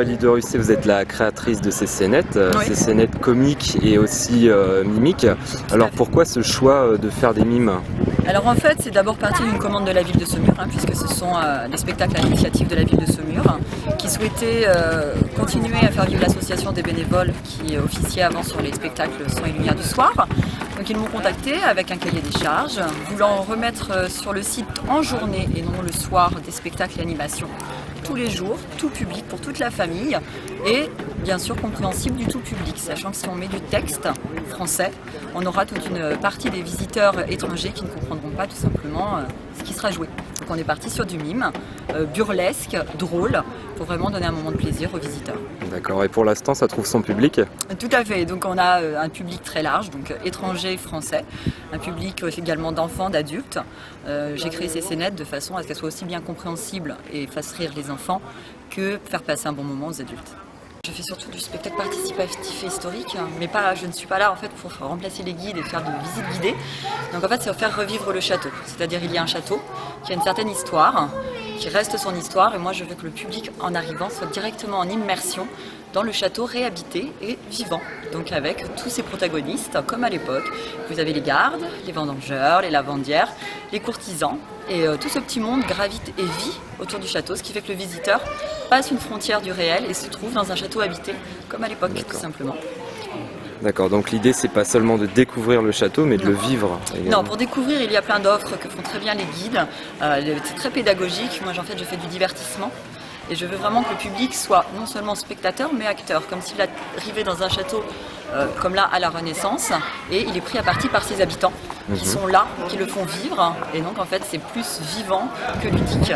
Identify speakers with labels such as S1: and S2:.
S1: Aurélie Russet, vous êtes la créatrice de ces scénettes,
S2: Oui.
S1: ces scénettes comiques et aussi mimiques. Alors pourquoi ce choix de faire des mimes?
S2: Alors en fait, c'est d'abord parti d'une commande de la ville de Saumur, puisque ce sont des spectacles à l'initiative de la ville de Saumur, qui souhaitaient continuer à faire vivre l'association des bénévoles qui officiait avant sur les spectacles Son et Lumière du soir. Donc ils m'ont contacté avec un cahier des charges, voulant remettre sur le site en journée et non le soir des spectacles et animations tous les jours, tout public, pour toute la famille, et bien sûr compréhensible du tout public, sachant que si on met du texte français, on aura toute une partie des visiteurs étrangers qui ne comprendront pas tout simplement ce qui sera joué. Donc on est parti sur du mime, burlesque, drôle, pour vraiment donner un moment de plaisir aux visiteurs.
S1: D'accord, et pour l'instant ça trouve son public?
S2: Tout à fait, donc on a un public très large, donc étrangers, français, un public également d'enfants, d'adultes. J'ai créé ces scénettes de façon à ce qu'elles soient aussi bien compréhensibles et fassent rire les enfants que faire passer un bon moment aux adultes. Je fais surtout du spectacle participatif et historique, mais je ne suis pas là en fait pour remplacer les guides et faire de visites guidées. Donc en fait, c'est faire revivre le château. C'est-à-dire il y a un château qui a une certaine histoire, qui reste son histoire, et moi je veux que le public en arrivant soit directement en immersion dans le château réhabité et vivant. Donc avec tous ses protagonistes, comme à l'époque. Vous avez les gardes, les vendangeurs, les lavandières, les courtisans, et tout ce petit monde gravite et vit autour du château, ce qui fait que le visiteur passe une frontière du réel et se trouve dans un château habité, comme à l'époque, tout simplement.
S1: D'accord, donc l'idée c'est pas seulement de découvrir le château, mais de le vivre également.
S2: Non, pour découvrir, il y a plein d'offres que font très bien les guides. C'est très pédagogique. Moi, je fais du divertissement. Et je veux vraiment que le public soit non seulement spectateur, mais acteur. Comme s'il arrivait dans un château, comme là, à la Renaissance, et il est pris à partie par ses habitants, qui sont là, qui le font vivre. Et donc, en fait, c'est plus vivant que ludique.